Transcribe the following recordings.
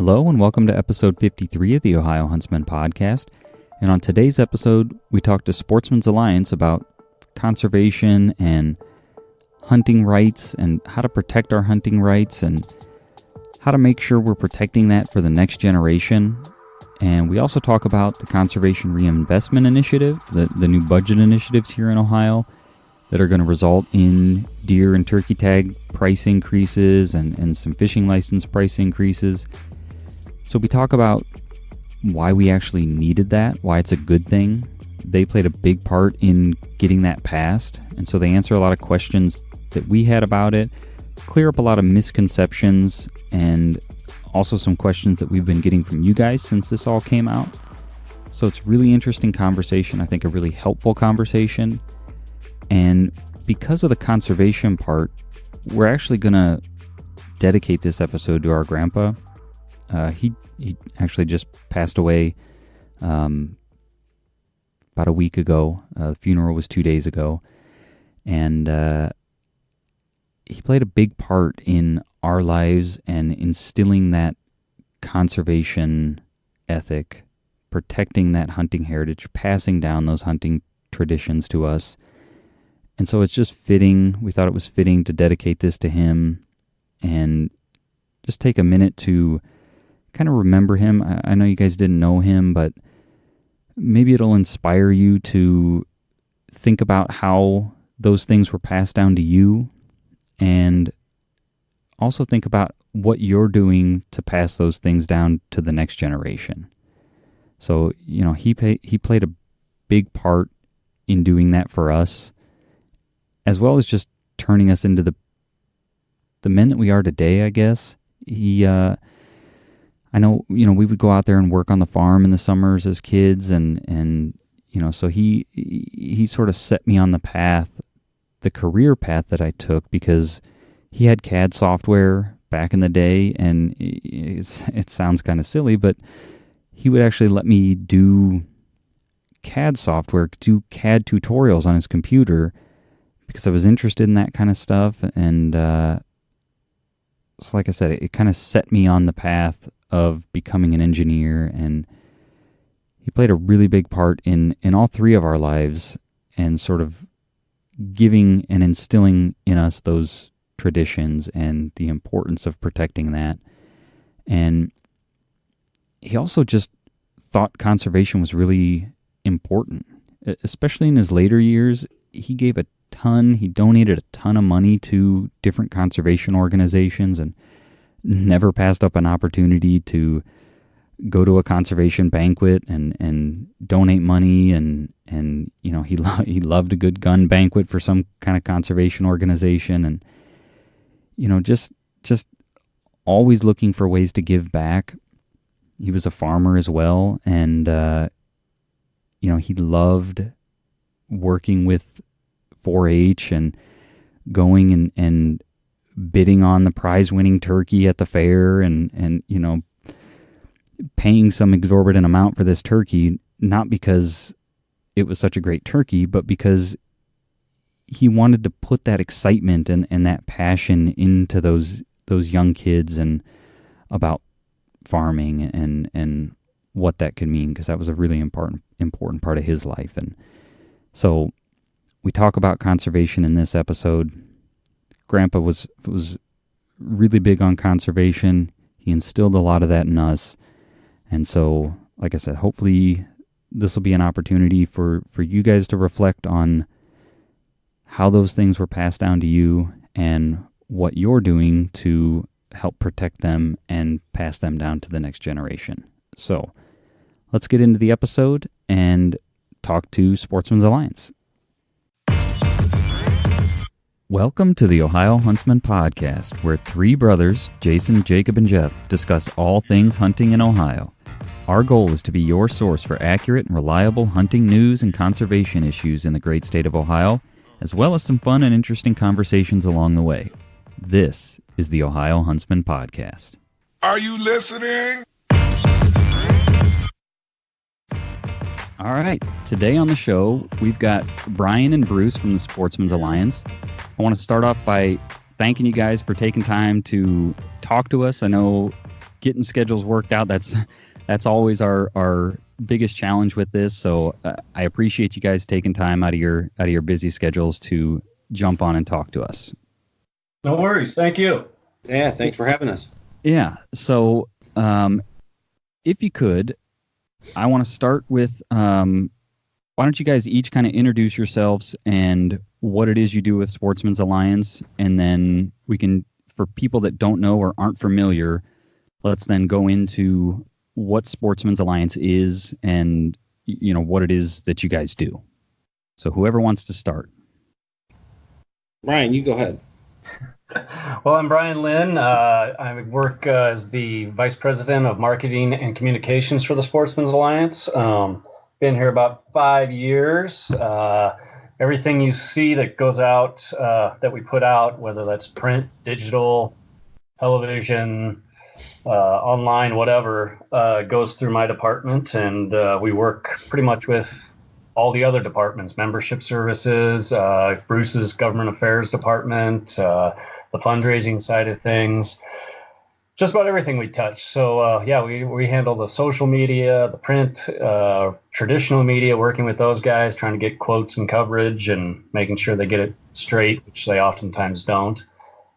Hello and welcome to episode 53 of the Ohio Huntsman podcast. And on today's episode, we talk to Sportsmen's Alliance about conservation and hunting rights and how to protect our hunting rights and how to make sure we're protecting that for the next generation. And we also talk about the Conservation Reinvestment Initiative, the new budget initiatives here in Ohio that are going to result in deer and turkey tag price increases and some fishing license price increases. So we talk about why we actually needed that, why it's a good thing. They played a big part in getting that passed, and so they answer a lot of questions that we had about it, clear up a lot of misconceptions, and also some questions that we've been getting from you guys since this all came out. So it's really interesting conversation, I think a really helpful conversation. And because of the conservation part, we're actually going to dedicate this episode to our grandpa. He actually just passed away about a week ago. The funeral was 2 days ago. And he played a big part in our lives and instilling that conservation ethic, protecting that hunting heritage, passing down those hunting traditions to us. And so it's just fitting. We thought it was fitting to dedicate this to him and just take a minute to kind of remember him. I know you guys didn't know him, but maybe it'll inspire you to think about how those things were passed down to you, and also think about what you're doing to pass those things down to the next generation. So, you know, he played a big part in doing that for us, as well as just turning us into the men that we are today, I guess. I know, you know, we would go out there and work on the farm in the summers as kids, and you know, so he sort of set me on the path, the career path that I took, because he had CAD software back in the day, and it sounds kind of silly, but he would actually let me do CAD software, do CAD tutorials on his computer, because I was interested in that kind of stuff, and so like I said, it kind of set me on the path of becoming an engineer, and he played a really big part in all three of our lives, and sort of giving and instilling in us those traditions and the importance of protecting that. And he also just thought conservation was really important, especially in his later years. He gave he donated a ton of money to different conservation organizations, and never passed up an opportunity to go to a conservation banquet and donate money, and you know, he loved a good gun banquet for some kind of conservation organization, and you know, just always looking for ways to give back. He was a farmer as well, and you know, he loved working with 4-H and going and bidding on the prize-winning turkey at the fair, and you know, paying some exorbitant amount for this turkey, not because it was such a great turkey, but because he wanted to put that excitement and that passion into those young kids, and about farming and what that could mean, because that was a really important part of his life. And so we talk about conservation in this episode. Grandpa was really big on conservation. He instilled a lot of that in us. And so, like I said, hopefully this will be an opportunity for you guys to reflect on how those things were passed down to you and what you're doing to help protect them and pass them down to the next generation. So let's get into the episode and talk to Sportsmen's Alliance. Welcome to the Ohio Huntsman podcast, where three brothers, Jason, Jacob, and Jeff, discuss all things hunting in Ohio. Our goal is to be your source for accurate and reliable hunting news and conservation issues in the great state of Ohio, as well as some fun and interesting conversations along the way. This is the Ohio Huntsman podcast. Are you listening? All right, today on the show, we've got Brian and Bruce from the Sportsmen's Alliance. I want to start off by thanking you guys for taking time to talk to us. I know getting schedules worked out. That's always our biggest challenge with this. So I appreciate you guys taking time out of your busy schedules to jump on and talk to us. No worries. Thank you. Yeah, thanks for having us. Yeah. So if you could, I want to start with why don't you guys each kind of introduce yourselves and what it is you do with Sportsmen's Alliance, and then we can, for people that don't know or aren't familiar, let's then go into what Sportsmen's Alliance is and what it is that you guys do. So whoever wants to start. Brian, you go ahead. Well, I'm Brian Lynn. I work as the Vice President of Marketing and Communications for the Sportsmen's Alliance. Been here about 5 years. Everything you see that goes out, that we put out, whether that's print, digital, television, online, whatever, goes through my department. And we work pretty much with all the other departments, membership services, Bruce's government affairs department, the fundraising side of things, just about everything we touch. So we handle the social media, the print, traditional media, working with those guys, trying to get quotes and coverage and making sure they get it straight, which they oftentimes don't.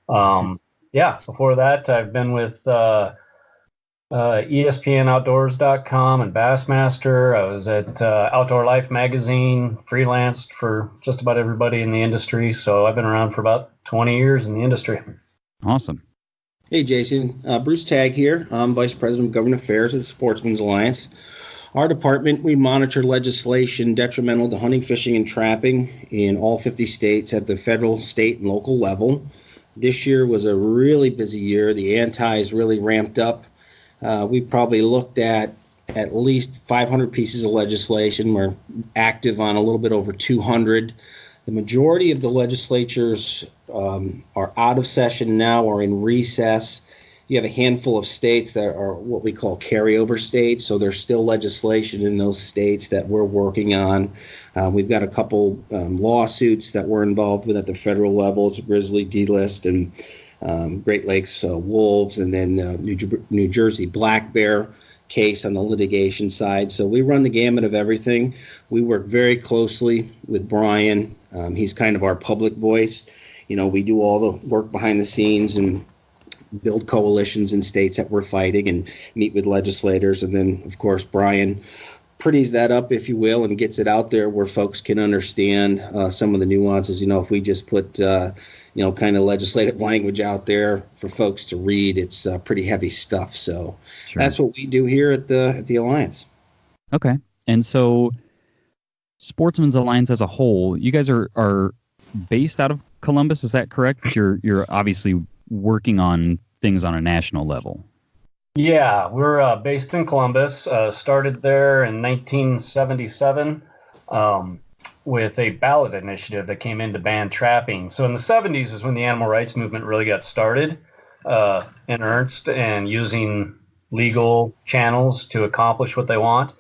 Before that, I've been with ESPNOutdoors.com and Bassmaster. I was at Outdoor Life magazine, freelanced for just about everybody in the industry. So I've been around for about 20 years in the industry. Awesome. Hey, Jason. Bruce Tagg here. I'm Vice President of Government Affairs at the Sportsmen's Alliance. Our department, we monitor legislation detrimental to hunting, fishing, and trapping in all 50 states at the federal, state, and local level. This year was a really busy year. The antis really ramped up. We probably looked at least 500 pieces of legislation. We're active on a little bit over 200. The majority of the legislatures are out of session now or in recess. You have a handful of states that are what we call carryover states, so there's still legislation in those states that we're working on. We've got a couple lawsuits that we're involved with at the federal level. It's a grizzly delist and Great Lakes wolves, and then New Jersey black bear case on the litigation side. So we run the gamut of everything. We work very closely with Brian. He's kind of our public voice. We do all the work behind the scenes and build coalitions in states that we're fighting and meet with legislators. And then, of course, Brian pretties that up, if you will, and gets it out there where folks can understand some of the nuances. If we just put, kind of legislative language out there for folks to read, it's pretty heavy stuff. So sure. That's what we do here at the Alliance. Okay. And so Sportsmen's Alliance as a whole, you guys are based out of Columbus, is that correct? You're obviously working on things on a national level. Yeah, we're based in Columbus, started there in 1977 with a ballot initiative that came in to ban trapping. So in the 70s is when the animal rights movement really got started in earnest and using legal channels to accomplish what they want.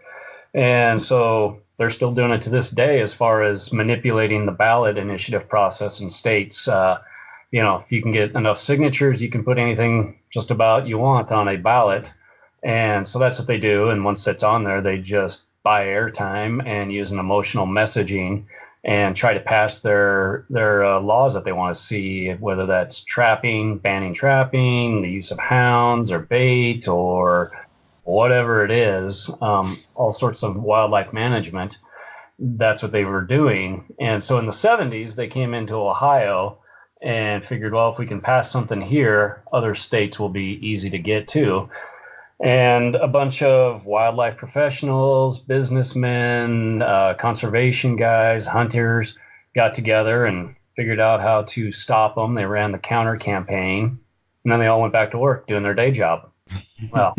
And so they're still doing it to this day as far as manipulating the ballot initiative process in states. If you can get enough signatures, you can put anything just about you want on a ballot. And so that's what they do. And once it's on there, they just buy airtime and use an emotional messaging and try to pass their laws that they want to see, whether that's trapping, banning trapping, the use of hounds or bait or whatever it is, all sorts of wildlife management. That's what they were doing. And so in the 70s, they came into Ohio and figured, well, if we can pass something here, other states will be easy to get to. And a bunch of wildlife professionals, businessmen, conservation guys, hunters got together and figured out how to stop them. They ran the counter campaign, and then they all went back to work doing their day job. Well,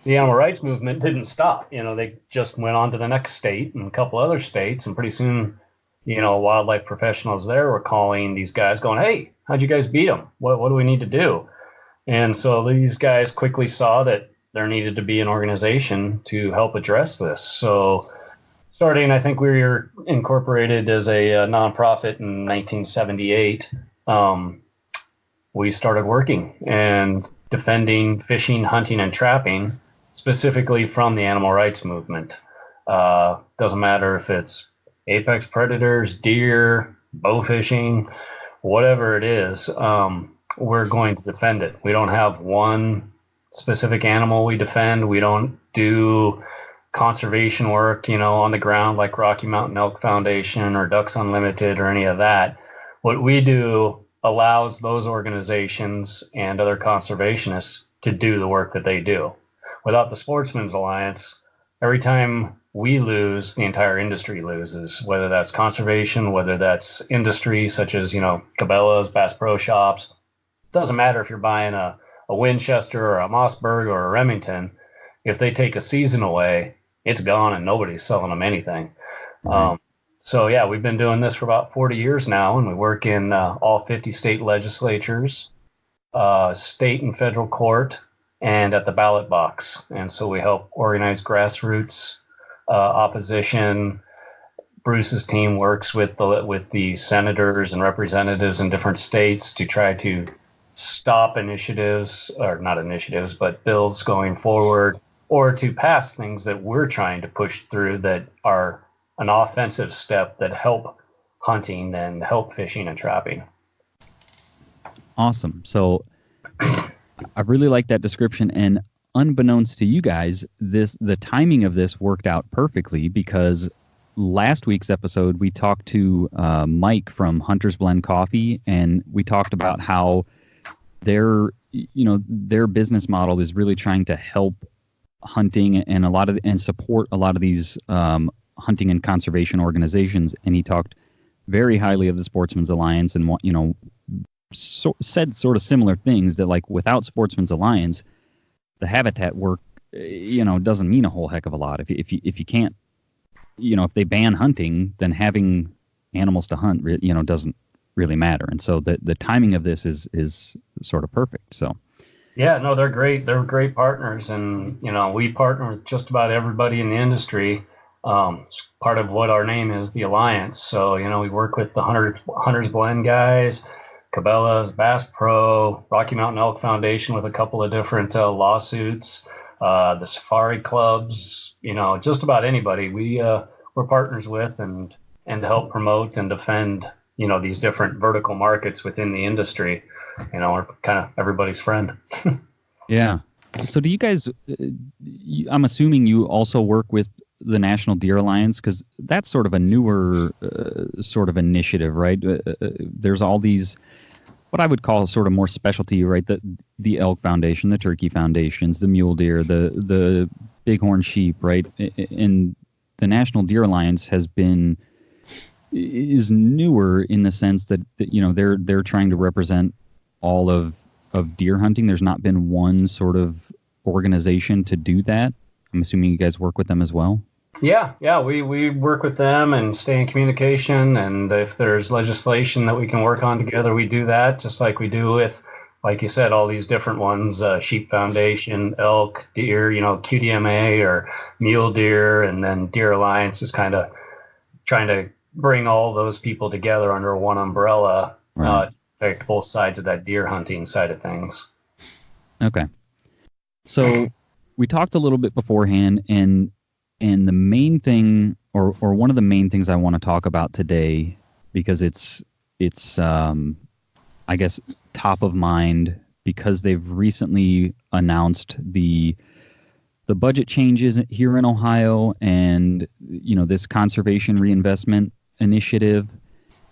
the animal rights movement didn't stop. They just went on to the next state and a couple other states, and pretty soon, wildlife professionals there were calling these guys going, hey, how'd you guys beat them? What do we need to do? And so these guys quickly saw that there needed to be an organization to help address this. So starting, I think we were incorporated as a nonprofit in 1978, we started working. And defending fishing, hunting, and trapping, specifically from the animal rights movement. Doesn't matter if it's apex predators, deer, bow fishing, whatever it is, we're going to defend it. We don't have one specific animal we defend. We don't do conservation work, on the ground like Rocky Mountain Elk Foundation or Ducks Unlimited or any of that. What we do allows those organizations and other conservationists to do the work that they do. Without the Sportsmen's Alliance, every time we lose, the entire industry loses, whether that's conservation, whether that's industry such as, Cabela's, Bass Pro Shops. Doesn't matter if you're buying a Winchester or a Mossberg or a Remington. If they take a season away, it's gone and nobody's selling them anything. Mm-hmm. So, yeah, we've been doing this for about 40 years now, and we work in all 50 state legislatures, state and federal court, and at the ballot box. And so we help organize grassroots opposition. Bruce's team works with the senators and representatives in different states to try to stop initiatives, or not initiatives, but bills going forward, or to pass things that we're trying to push through that are an offensive step that help hunting and help fishing and trapping. Awesome. So I really like that description, and unbeknownst to you guys, the timing of this worked out perfectly, because last week's episode we talked to Mike from Hunter's Blend Coffee, and we talked about how their business model is really trying to help hunting and support a lot of these hunting and conservation organizations. And he talked very highly of the Sportsmen's Alliance, and said sort of similar things, that like without Sportsmen's Alliance, the habitat work doesn't mean a whole heck of a lot. If you can't, if they ban hunting, then having animals to hunt doesn't really matter. And so the timing of this is sort of perfect. So yeah, no, they're great. They're great partners, and we partner with just about everybody in the industry. It's part of what our name is, the Alliance. So we work with the Hunter's Blend guys, Cabela's, Bass Pro, Rocky Mountain Elk Foundation with a couple of different lawsuits, the safari clubs, just about anybody we're partners with, and to help promote and defend these different vertical markets within the industry. We're kind of everybody's friend. Yeah. So do you guys, I'm assuming you also work with the National Deer Alliance, because that's sort of a newer sort of initiative, right? There's all these, what I would call sort of more specialty, right? The Elk Foundation, the Turkey Foundations, the Mule Deer, the Bighorn Sheep, right? And the National Deer Alliance is newer in the sense that they're trying to represent all of deer hunting. There's not been one sort of organization to do that. I'm assuming you guys work with them as well. Yeah, we work with them and stay in communication, and if there's legislation that we can work on together, we do that, just like we do with, like you said, all these different ones, Sheep Foundation, elk, deer, QDMA or mule deer, and then Deer Alliance is kind of trying to bring all those people together under one umbrella, right. Affect both sides of that deer hunting side of things. Okay. So we talked a little bit beforehand, and the main thing, or one of the main things I want to talk about today, because it's I guess top of mind, because they've recently announced the budget changes here in Ohio, and this conservation reinvestment initiative,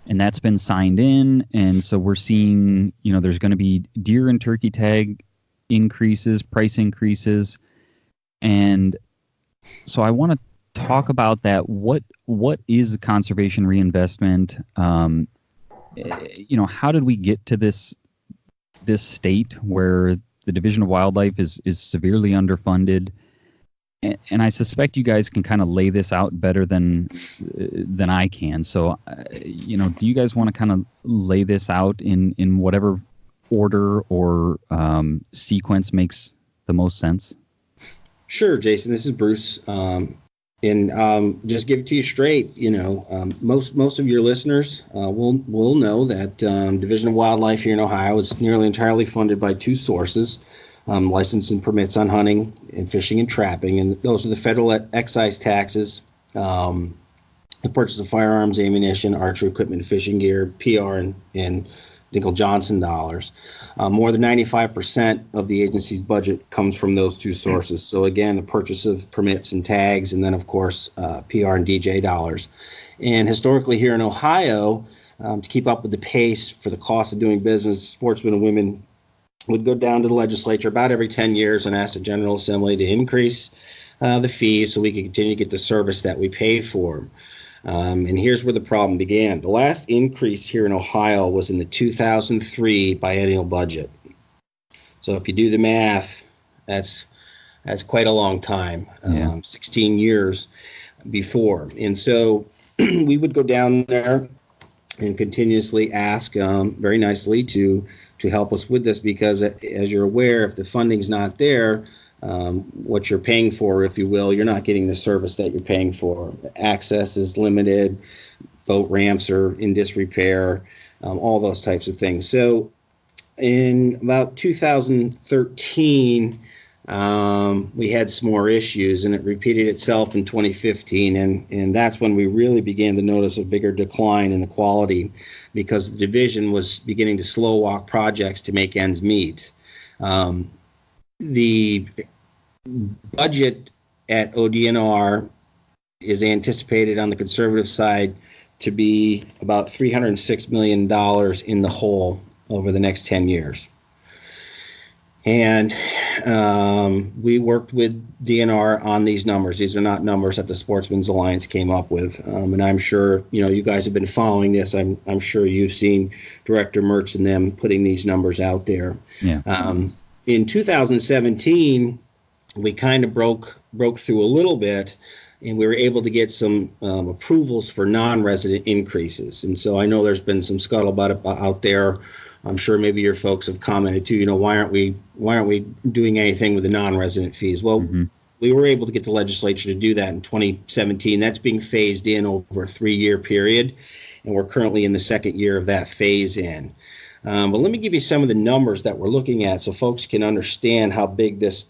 and that's been signed in. And so we're seeing there's going to be deer and turkey tag increases, price increases. And so I want to talk about that. What is conservation reinvestment? How did we get to this state where the Division of Wildlife is severely underfunded? And I suspect you guys can kind of lay this out better than I can. So, do you guys want to kind of lay this out in whatever order or sequence makes the most sense? Sure, Jason. This is Bruce. And just give it to you straight. Most of your listeners will know that Division of Wildlife here in Ohio is nearly entirely funded by two sources. license and permits on hunting and fishing and trapping, and those are the federal excise taxes, the purchase of firearms, ammunition, archery equipment, fishing gear, PR, and Dinkle-Johnson dollars. More than 95% of the agency's budget comes from those two sources. So again, the purchase of permits and tags, and then of course PR and DJ dollars. And historically here in Ohio, to keep up with the pace for the cost of doing business, sportsmen and women would go down to the legislature about every 10 years and ask the General Assembly to increase the fees so we can continue to get the service that we pay for. And here's where the problem began. The last increase here in Ohio was in the 2003 biennial budget. So if you do the math, that's quite a long time, 16 years before. And so we would go down there and continuously ask very nicely to help us with this, because as you're aware, if the funding's not there, what you're paying for, if you will, you're not getting the service that you're paying for. Access is limited, boat ramps are in disrepair, all those types of things. So in about 2013, we had some more issues, and it repeated itself in 2015, and that's when we really began to notice a bigger decline in the quality, because the division was beginning to slow walk projects to make ends meet. The budget at ODNR is anticipated on the conservative side to be about $306 million in the hole over the next 10 years. And we worked with DNR on these numbers. These are not numbers that the Sportsmen's Alliance came up with. And I'm sure, you guys have been following this. I'm sure you've seen Director Mertz and them putting these numbers out there. Yeah. In 2017, we kind of broke through a little bit, and we were able to get some approvals for non-resident increases. And so I know there's been some scuttlebutt out there. I'm sure maybe your folks have commented too. Why aren't we doing anything with the non-resident fees? Well, we were able to get the legislature to do that in 2017. That's being phased in over a 3-year period, and we're currently in the second year of that phase in. But let me give you some of the numbers that we're looking at so folks can understand how big this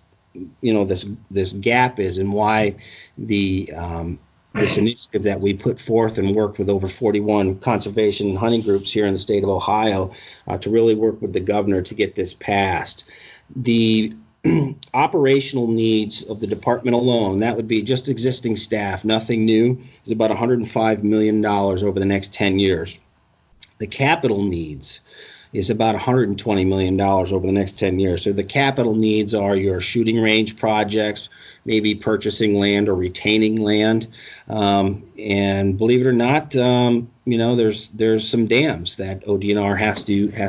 gap is, and why this initiative that we put forth and worked with over 41 conservation and hunting groups here in the state of Ohio to really work with the governor to get this passed. The operational needs of the department alone, that would be just existing staff, nothing new, is about $105 million over the next 10 years. The capital needs is about $120 million over the next 10 years. So the capital needs are your shooting range projects, maybe purchasing land or retaining land. And believe it or not, there's some dams that ODNR has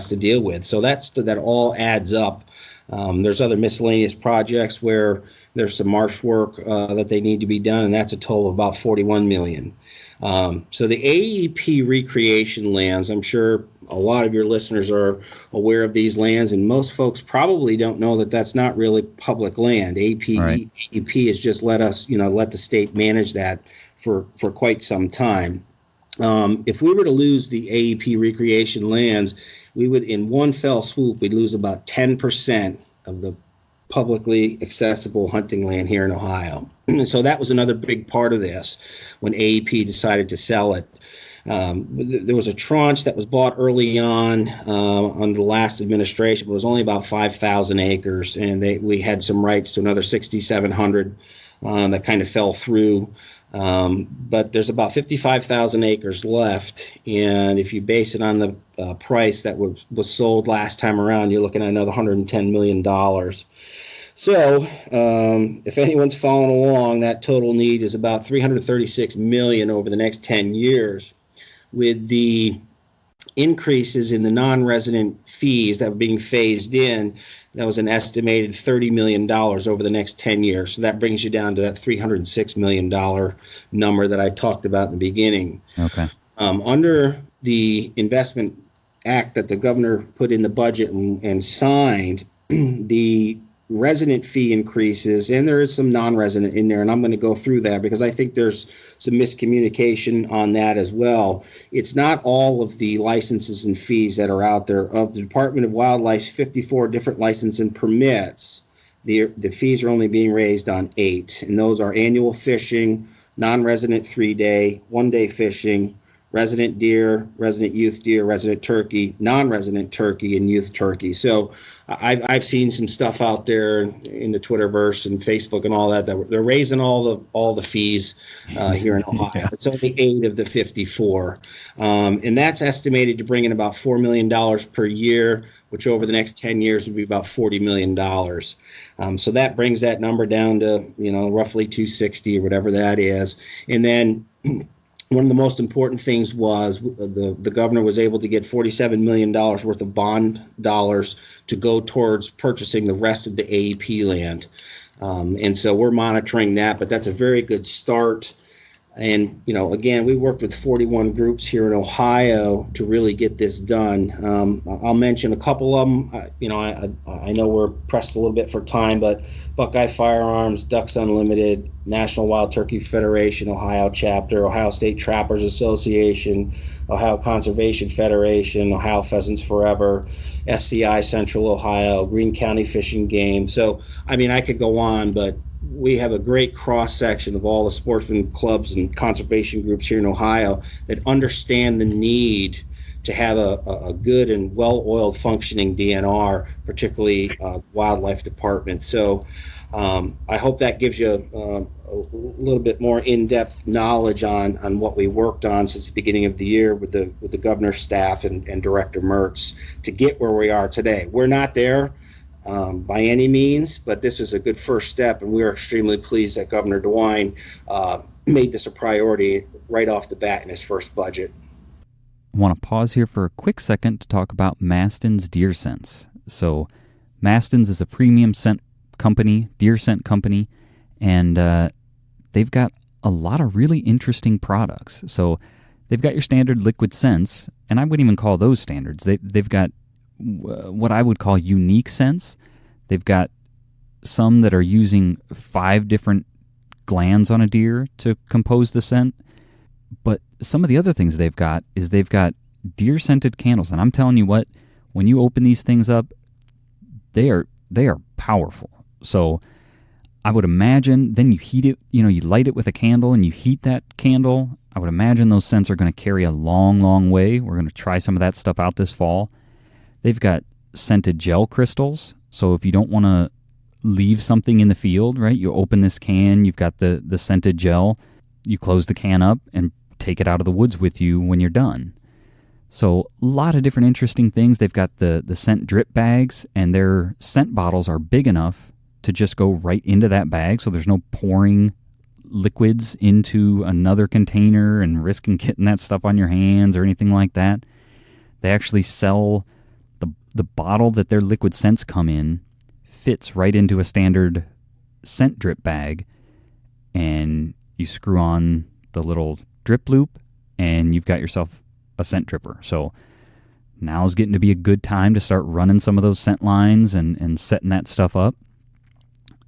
to deal with. So that all adds up. There's other miscellaneous projects where there's some marsh work that they need to be done, and that's a total of about $41 million. So the AEP recreation lands, I'm sure a lot of your listeners are aware of these lands, and most folks probably don't know that that's not really public land. AEP has just let the state manage that for quite some time. If we were to lose the AEP recreation lands, we would, in one fell swoop, we'd lose about 10% of the publicly accessible hunting land here in Ohio. So that was another big part of this when AEP decided to sell it. There was a tranche that was bought early on under the last administration, but it was only about 5,000 acres, and we had some rights to another 6,700 that kind of fell through. But there's about 55,000 acres left, and if you base it on the price that was sold last time around, you're looking at another $110 million. So if anyone's following along, that total need is about $336 million over the next 10 years. With the increases in the non-resident fees that were being phased in, that was an estimated $30 million over the next 10 years. So that brings you down to that $306 million number that I talked about in the beginning. Okay. Under the Investment Act that the governor put in the budget and signed, the resident fee increases, and there is some non-resident in there, and I'm going to go through that because I think there's some miscommunication on that as well. It's not all of the licenses and fees that are out there. Of the Department of Wildlife's 54 different license and permits, the fees are only being raised on 8, and those are annual fishing, non-resident 3-day, 1-day fishing, resident deer, resident youth deer, resident turkey, non-resident turkey, and youth turkey. So I've seen some stuff out there in the Twitterverse and Facebook and all that they're raising all the fees here in Ohio. Yeah. It's only 8 of the 54, and that's estimated to bring in about $4 million per year, which over the next 10 years would be about $40 million. So that brings that number down to roughly 260 or whatever that is, and then. One of the most important things was the governor was able to get $47 million worth of bond dollars to go towards purchasing the rest of the AEP land. And so we're monitoring that, but that's a very good start. And, again, we worked with 41 groups here in Ohio to really get this done. I'll mention a couple of them. I know we're pressed a little bit for time, but Buckeye Firearms, Ducks Unlimited, National Wild Turkey Federation, Ohio chapter, Ohio State Trappers Association, Ohio Conservation Federation, Ohio Pheasants Forever, SCI Central Ohio, Greene County Fish and Game. So, I could go on, but we have a great cross-section of all the sportsman clubs and conservation groups here in Ohio that understand the need to have a good and well-oiled functioning DNR, particularly wildlife department. So I hope that gives you a little bit more in-depth knowledge on what we worked on since the beginning of the year with the governor's staff and Director Mertz to get where we are today. We're not there by any means, but this is a good first step, and we are extremely pleased that Governor DeWine made this a priority right off the bat in his first budget. I want to pause here for a quick second to talk about Mastin's Deer Scents. So Mastin's is a premium scent company, deer scent company, and they've got a lot of really interesting products. So they've got your standard liquid scents, and I wouldn't even call those standards. They've got what I would call unique scents. They've got some that are using 5 different glands on a deer to compose the scent. But some of the other things they've got deer scented candles, and I'm telling you what, when you open these things up, they are powerful. So I would imagine then you heat it, you light it with a candle and you heat that candle. I would imagine those scents are going to carry a long, long way. We're going to try some of that stuff out this fall. They've got scented gel crystals. So if you don't want to leave something in the field, right, you open this can, you've got the scented gel, you close the can up and take it out of the woods with you when you're done. So a lot of different interesting things. They've got the scent drip bags, and their scent bottles are big enough to just go right into that bag, so there's no pouring liquids into another container and risking getting that stuff on your hands or anything like that. They actually sell the bottle that their liquid scents come in fits right into a standard scent drip bag, and you screw on the little drip loop and you've got yourself a scent dripper. So now's getting to be a good time to start running some of those scent lines and setting that stuff up.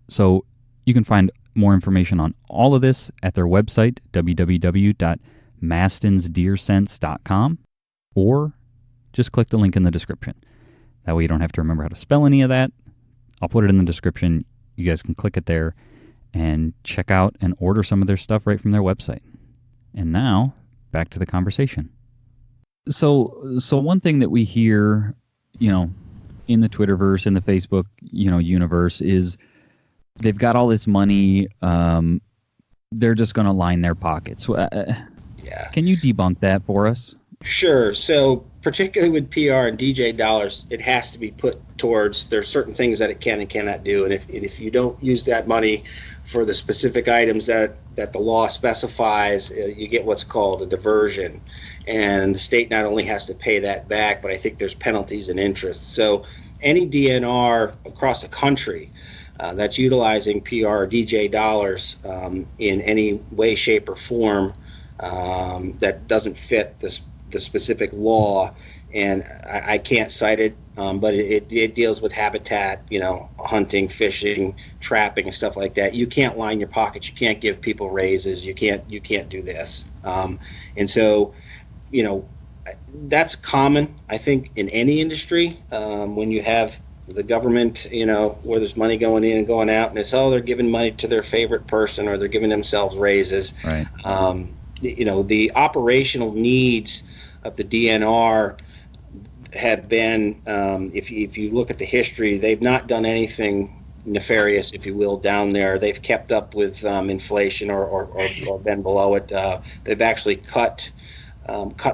So you can find more information on all of this at their website, www.mastinsdeerscents.com, or just click the link in the description. That way you don't have to remember how to spell any of that. I'll put it in the description. You guys can click it there and check out and order some of their stuff right from their website. And now, back to the conversation. So one thing that we hear, in the Twitterverse, in the Facebook, universe is they've got all this money. They're just going to line their pockets. Yeah. Can you debunk that for us? Sure. So particularly with PR and DJ dollars, it has to be put towards, there's certain things that it can and cannot do. And if you don't use that money for the specific items that the law specifies, you get what's called a diversion. And the state not only has to pay that back, but I think there's penalties and interest. So any DNR across the country that's utilizing PR or DJ dollars in any way, shape, or form that doesn't fit the specific law, and I can't cite it, but it deals with habitat, hunting, fishing, trapping, and stuff like that. You can't line your pockets. You can't give people raises. You can't do this. And so, that's common, I think, in any industry when you have the government, where there's money going in and going out, and it's, they're giving money to their favorite person, or they're giving themselves raises. Right. The operational needs of the DNR have been, if you look at the history, they've not done anything nefarious, if you will, down there. They've kept up with inflation or been below it. They've actually cut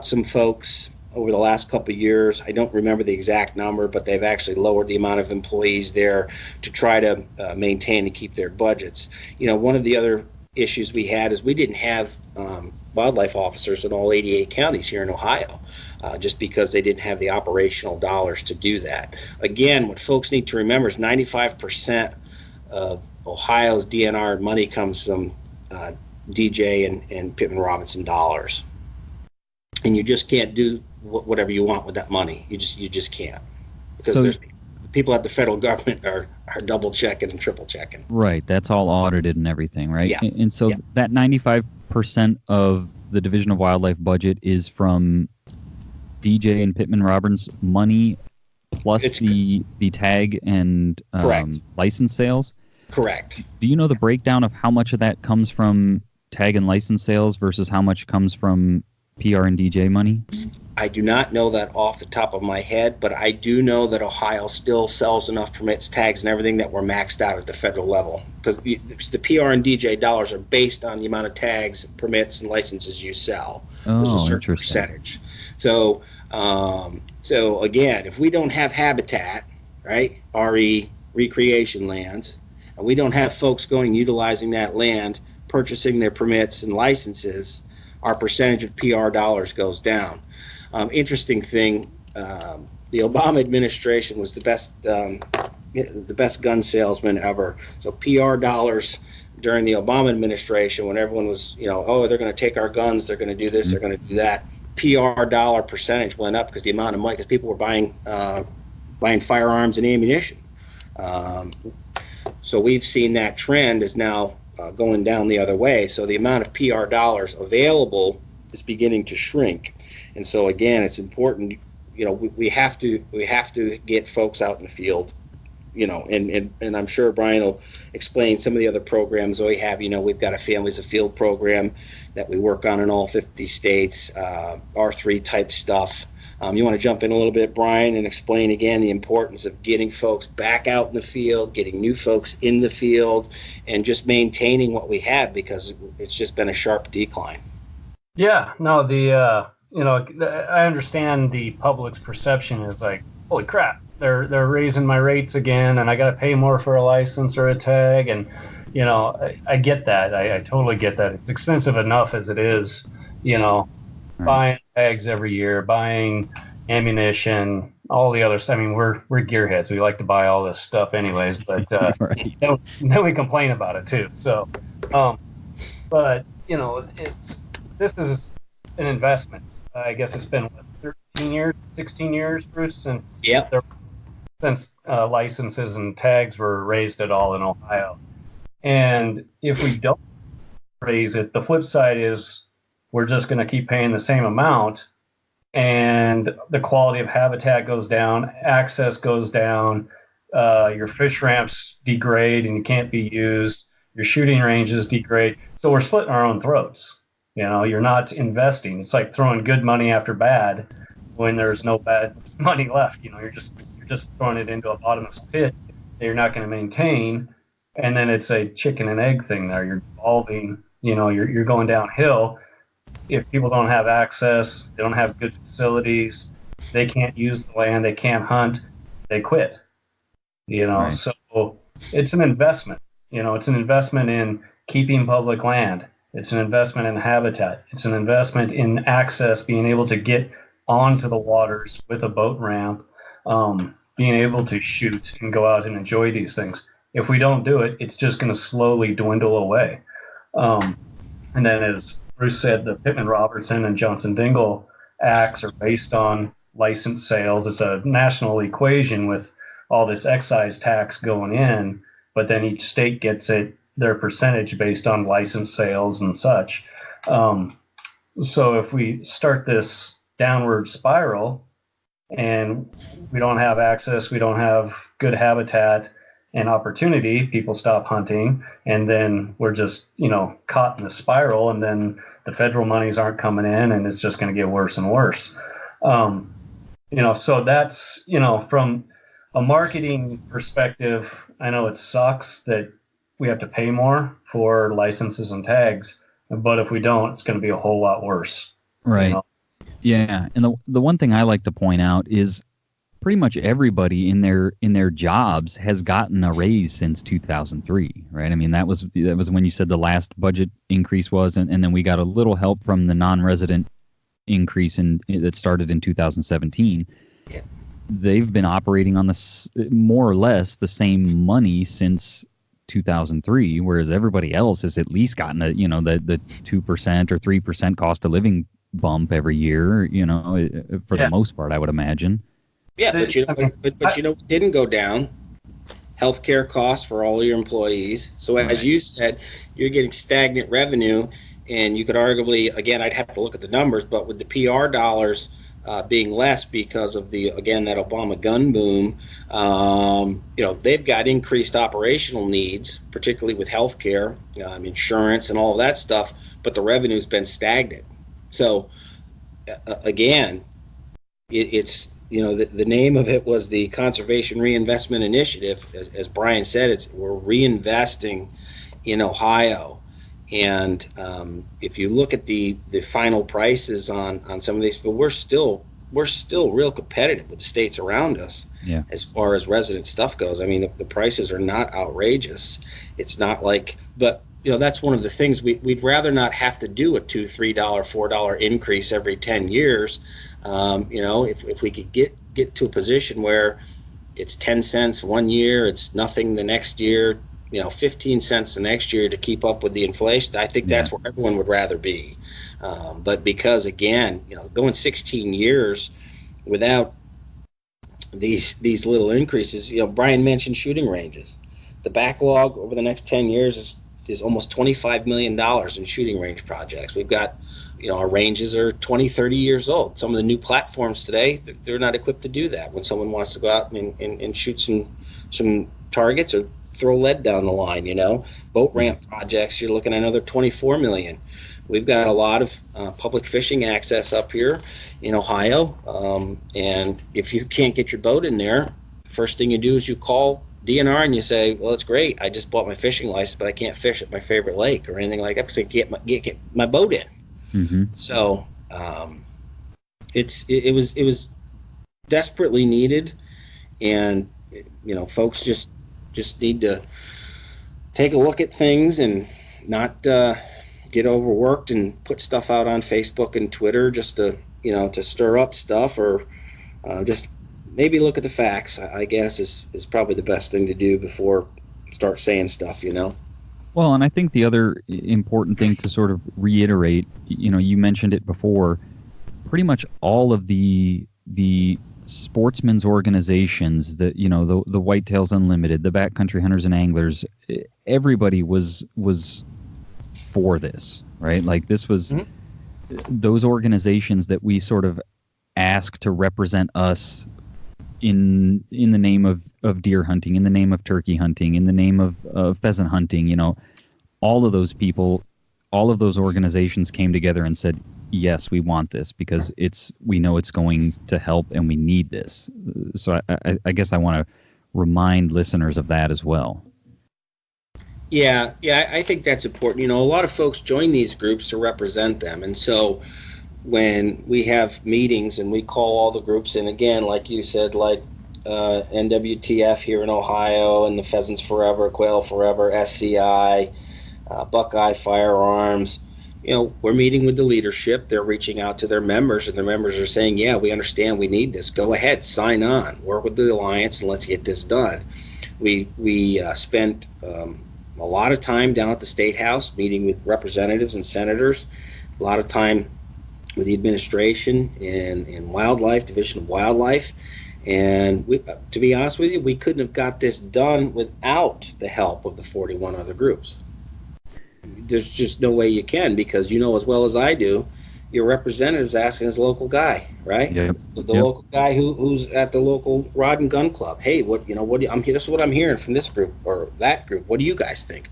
some folks over the last couple of years. I don't remember the exact number, but they've actually lowered the amount of employees there to try to maintain and keep their budgets. One of the other issues we had is we didn't have wildlife officers in all 88 counties here in Ohio, just because they didn't have the operational dollars to do that. Again, what folks need to remember is 95% of Ohio's DNR money comes from DJ and Pittman Robinson dollars, and you just can't do whatever you want with that money. You just can't, because there's people at the federal government are double checking and triple checking. Right. That's all audited and everything, right? Yeah. And so that 95% of the Division of Wildlife budget is from DJ and Pittman Roberts money plus the tag and license sales? Correct. Do you know the breakdown of how much of that comes from tag and license sales versus how much comes from PR and DJ money? I do not know that off the top of my head, but I do know that Ohio still sells enough permits, tags, and everything that we're maxed out at the federal level, because the PR and DJ dollars are based on the amount of tags, permits, and licenses you sell. There's a certain percentage. So again, if we don't have habitat, right, recreation lands, and we don't have folks going utilizing that land, purchasing their permits and licenses, our percentage of PR dollars goes down. Interesting thing, the Obama administration was the best gun salesman ever. So PR dollars during the Obama administration, when everyone was, they're going to take our guns, they're going to do this, they're going to do that, PR dollar percentage went up because the amount of money, because people were buying firearms and ammunition. So we've seen that trend is now going down the other way. So the amount of PR dollars available is beginning to shrink. And so again, it's important, we have to get folks out in the field, and I'm sure Brian will explain some of the other programs that we have. We've got a Families of Field program that we work on in all 50 states, R3 type stuff. You want to jump in a little bit, Brian, and explain again the importance of getting folks back out in the field, getting new folks in the field, and just maintaining what we have, because it's just been a sharp decline. Yeah, no, I understand the public's perception is like, holy crap, they're raising my rates again, and I got to pay more for a license or a tag, and I get that. I totally get that. It's expensive enough as it is, buying tags every year, buying ammunition, all the other stuff. I mean, we're gearheads. We like to buy all this stuff anyways, but right. then we complain about it too. So, but this is an investment. I guess it's been 13 years, 16 years, Bruce, since licenses and tags were raised at all in Ohio. And if we don't raise it, the flip side is we're just going to keep paying the same amount, and the quality of habitat goes down, access goes down, your fish ramps degrade and you can't be used, your shooting ranges degrade. So we're slitting our own throats. You're not investing. It's like throwing good money after bad when there's no bad money left. You're just throwing it into a bottomless pit that you're not going to maintain, and then it's a chicken and egg thing there. You're evolving. You're going downhill. If people don't have access, they don't have good facilities, they can't use the land, they can't hunt, they quit. Right. So it's an investment. It's an investment in keeping public land. It's an investment in habitat. It's an investment in access, being able to get onto the waters with a boat ramp, being able to shoot and go out and enjoy these things. If we don't do it, it's just going to slowly dwindle away. And then, as Bruce said, the Pittman Robertson and Johnson Dingell acts are based on license sales. It's a national equation with all this excise tax going in, but then each state gets their percentage based on license sales and such. So if we start this downward spiral, and we don't have access, we don't have good habitat and opportunity, people stop hunting, and then we're just, caught in a spiral, and then the federal monies aren't coming in, and it's just going to get worse and worse. So that's, from a marketing perspective, I know it sucks that we have to pay more for licenses and tags, but if we don't, it's going to be a whole lot worse. Right. Yeah. And the one thing I like to point out is pretty much everybody in their jobs has gotten a raise since 2003, right? I mean, that was when you said the last budget increase was, and then we got a little help from the non-resident increase that started in 2017. Yeah. They've been operating on more or less the same money since 2003, whereas everybody else has at least gotten the 2% or 3% cost of living bump every year, for the most part, I would imagine. Yeah, but it didn't go down. Healthcare costs for all your employees. So as you said, you're getting stagnant revenue, and you could arguably, again, I'd have to look at the numbers, but with the PR dollars being less because of that Obama gun boom, they've got increased operational needs, particularly with healthcare, insurance, and all of that stuff. But the revenue's been stagnant. So again, it's the name of it was the Conservation Reinvestment Initiative. As Brian said, we're reinvesting in Ohio. And if you look at the final prices on some of these, but we're still real competitive with the states around us. Yeah. As far as resident stuff goes. I mean, the prices are not outrageous. It's not like, but that's one of the things we'd rather not have to do a $2, $3, $4 increase every 10 years. If we could get to a position where it's 10 cents one year, it's nothing the next year, 15 cents the next year to keep up with the inflation, I think that's where everyone would rather be. But because, again, going 16 years without these little increases, Brian mentioned shooting ranges. The backlog over the next 10 years is almost $25 million in shooting range projects. We've got, our ranges are 20, 30 years old. Some of the new platforms today, they're not equipped to do that. When someone wants to go out and shoot some targets or throw lead down the line, boat ramp projects, you're looking at another $24 million. We've got a lot of public fishing access up here in Ohio, and if you can't get your boat in there, first thing you do is you call DNR and you say, well, it's great, I just bought my fishing license, but I can't fish at my favorite lake or anything like that because I can't get my boat in. Mm-hmm. So it was desperately needed, and folks just need to take a look at things and not get overworked and put stuff out on Facebook and Twitter just to stir up stuff, or just maybe look at the facts, I guess is probably the best thing to do before start saying stuff, Well, and I think the other important thing to sort of reiterate, you mentioned it before, pretty much all of the sportsmen's organizations, the Whitetails Unlimited, the Backcountry Hunters and Anglers, everybody was for this, right? Like this was those organizations that we sort of asked to represent us in the name of deer hunting, in the name of turkey hunting, in the name of pheasant hunting. All of those people, all of those organizations came together and said, yes, we want this because we know it's going to help and we need this. So I guess I want to remind listeners of that as well. Yeah, I think that's important. A lot of folks join these groups to represent them, and so when we have meetings and we call all the groups in, again, like you said, like NWTF here in Ohio and the Pheasants Forever, Quail Forever, SCI, Buckeye Firearms, we're meeting with the leadership. They're reaching out to their members, and their members are saying, yeah, we understand, we need this. Go ahead, sign on, work with the Alliance, and let's get this done. We spent a lot of time down at the State House meeting with representatives and senators, a lot of time with the administration and wildlife, Division of Wildlife. And to be honest with you, we couldn't have got this done without the help of the 41 other groups. There's just no way you can, because as well as I do, your representative's asking his local guy, right? Yep. The local guy who's at the local rod and gun club. Hey, this is what I'm hearing from this group or that group. What do you guys think?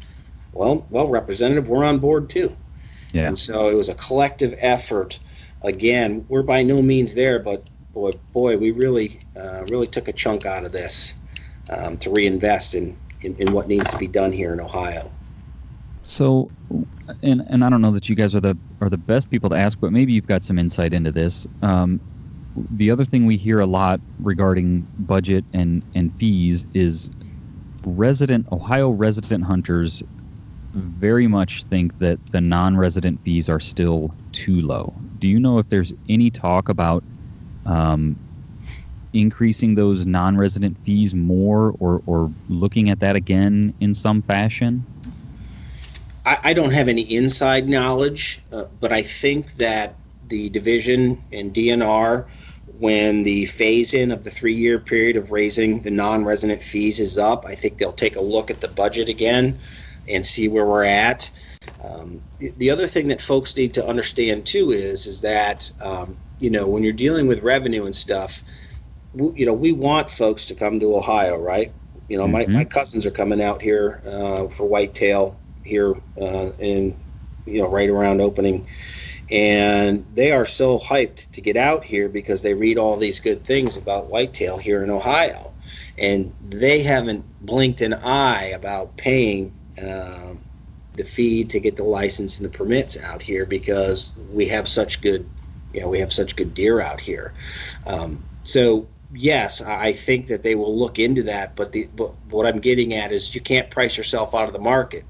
Well, Representative, we're on board too. Yeah. And so it was a collective effort. Again, we're by no means there, but boy, we really took a chunk out of this to reinvest in what needs to be done here in Ohio. So, and I don't know that you guys are the best people to ask, but maybe you've got some insight into this. The other thing we hear a lot regarding budget and fees is Ohio resident hunters very much think that the non-resident fees are still too low. Do you know if there's any talk about increasing those non-resident fees more or looking at that again in some fashion? I don't have any inside knowledge, but I think that the division and DNR, when the phase-in of the 3-year period of raising the non-resident fees is up, I think they'll take a look at the budget again and see where we're at. The other thing that folks need to understand too is that when you're dealing with revenue and stuff, we want folks to come to Ohio, right? My cousins are coming out here for Whitetail here right around opening, and they are so hyped to get out here because they read all these good things about Whitetail here in Ohio, and they haven't blinked an eye about paying the fee to get the license and the permits out here because we have such good deer out here. So yes, I think that they will look into that, but what I'm getting at is you can't price yourself out of the market,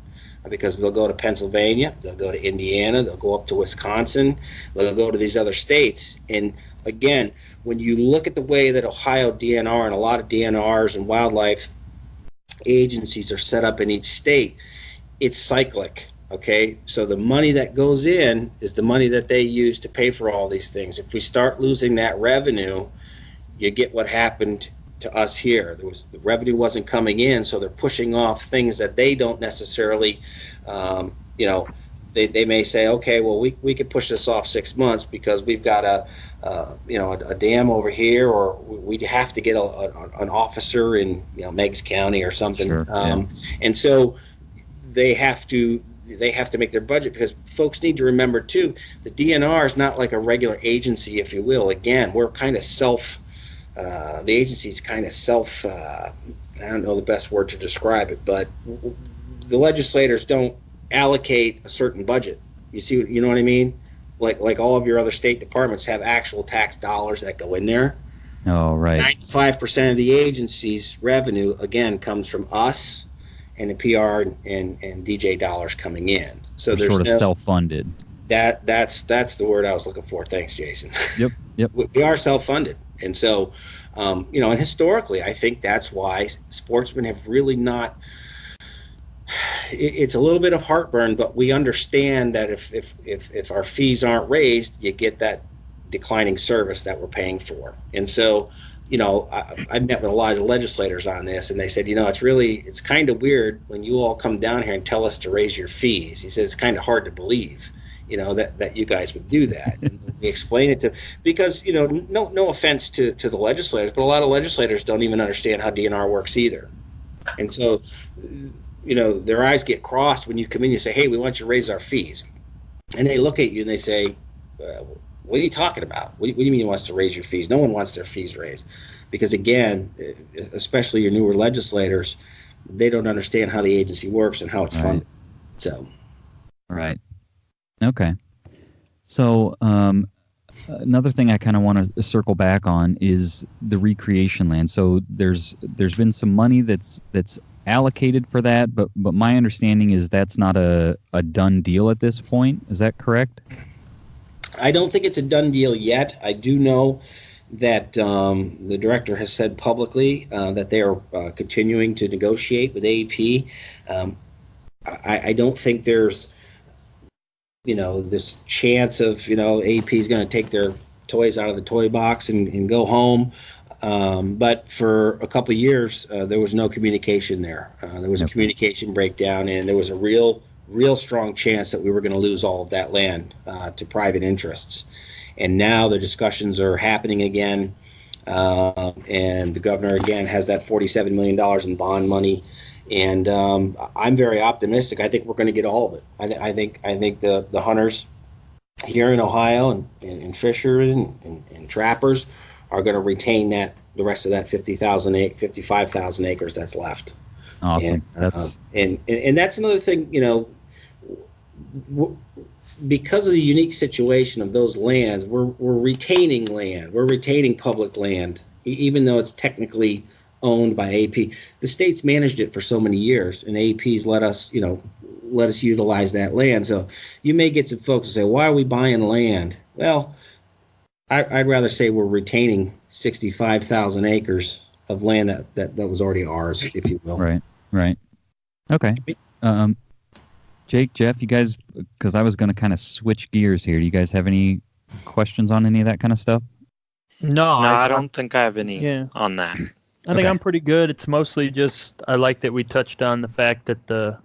because they'll go to Pennsylvania, they'll go to Indiana, they'll go up to Wisconsin, they'll go to these other states. And again, when you look at the way that Ohio DNR and a lot of DNRs and wildlife agencies are set up in each state, it's cyclic. Okay, so the money that goes in is the money that they use to pay for all these things. If we start losing that revenue, you get what happened to us here. The revenue wasn't coming in, so they're pushing off things that they don't necessarily, they may say, okay, well, we could push this off 6 months because we've got a dam over here, or we have to get an officer in Meigs County or something. Sure, yeah. And so they have to make their budget, because folks need to remember too, the DNR is not like a regular agency, if you will. Again, we're kind of the agency's kind of I don't know the best word to describe it, but the legislators don't allocate a certain budget. You know what I mean? Like all of your other state departments have actual tax dollars that go in there. Oh, right. 95% of the agency's revenue, again, comes from us and the PR and DJ dollars coming in. So They're sort of self-funded. That's the word I was looking for. Thanks, Jason. Yep. We are self-funded. And so, and historically, I think that's why sportsmen have really not. It's a little bit of heartburn, but we understand that if our fees aren't raised, you get that declining service that we're paying for. And so, I met with a lot of legislators on this, and they said, it's kind of weird when you all come down here and tell us to raise your fees. He said it's kind of hard to believe, that you guys would do that. And we explain it because, no offense to the legislators, but a lot of legislators don't even understand how DNR works either. And so, their eyes get crossed when you come in and you say, hey, we want you to raise our fees. And they look at you and they say, what are you talking about? What do you mean you want us to raise your fees? No one wants their fees raised. Because again, especially your newer legislators, they don't understand how the agency works and how it's funded. So. Right. Okay. So another thing I kind of want to circle back on is the recreation land. So there's been some money that's allocated for that, but my understanding is that's not a done deal at this point. Is that correct? I don't think it's a done deal yet. I do know that the director has said publicly that they are continuing to negotiate with AEP. I don't think there's this chance of AEP is going to take their toys out of the toy box and go home. But for a couple of years, there was no communication there. There was a communication breakdown, and there was a real real strong chance that we were going to lose all of that land to private interests. And now the discussions are happening again, and the governor again has that $47 million in bond money. And I'm very optimistic. I think we're going to get all of it. I think the hunters here in Ohio and fishers and trappers are going to retain the rest of that 55,000 acres that's left. Awesome. And that's another thing, because of the unique situation of those lands, we're retaining land. We're retaining public land, even though it's technically owned by AP. The state's managed it for so many years, and AP's let us utilize that land. So you may get some folks who say, why are we buying land? Well, I'd rather say we're retaining 65,000 acres of land that was already ours, if you will. Right. Okay. Jake, Jeff, you guys, because I was going to kind of switch gears here. Do you guys have any questions on any of that kind of stuff? No, I don't think I have any on that. I think I'm pretty good. It's mostly just I like that we touched on the fact that the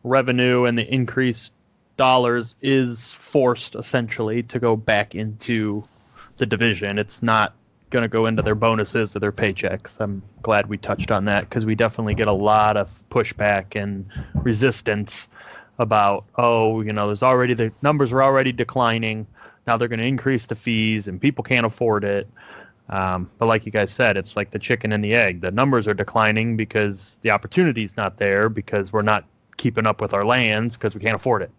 revenue and the increased dollars is forced essentially to go back into the division. It's not going to go into their bonuses or their paychecks. I'm glad we touched on that because we definitely get a lot of pushback and resistance about, the numbers are already declining. Now they're going to increase the fees and people can't afford it. But like you guys said, it's like the chicken and the egg. The numbers are declining because the opportunity is not there because we're not keeping up with our lands because we can't afford it.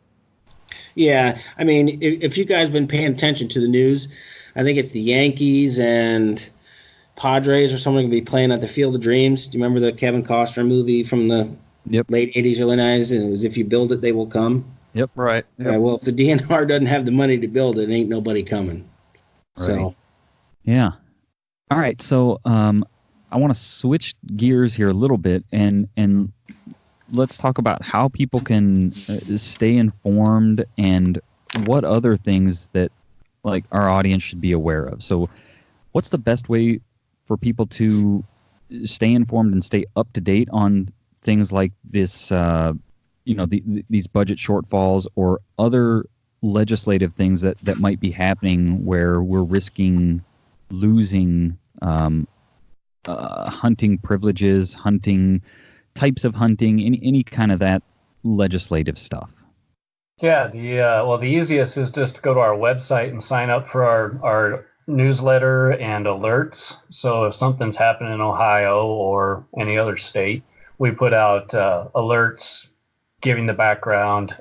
Yeah, I mean, if you guys have been paying attention to the news, I think it's the Yankees and Padres or someone going to be playing at the Field of Dreams. Do you remember the Kevin Costner movie from the late 80s, early 90s? And it was, if you build it, they will come. Yep. Right. Yeah, well, if the DNR doesn't have the money to build it, ain't nobody coming. Right. So. Yeah. All right. So I want to switch gears here a little bit and let's talk about how people can stay informed and what other things that like our audience should be aware of. So what's the best way for people to stay informed and stay up to date on things like this, these budget shortfalls or other legislative things that might be happening where we're risking losing hunting privileges, hunting types of hunting, any kind of that legislative stuff? Yeah, the easiest is just to go to our website and sign up for our newsletter and alerts. So if something's happening in Ohio or any other state, we put out alerts giving the background,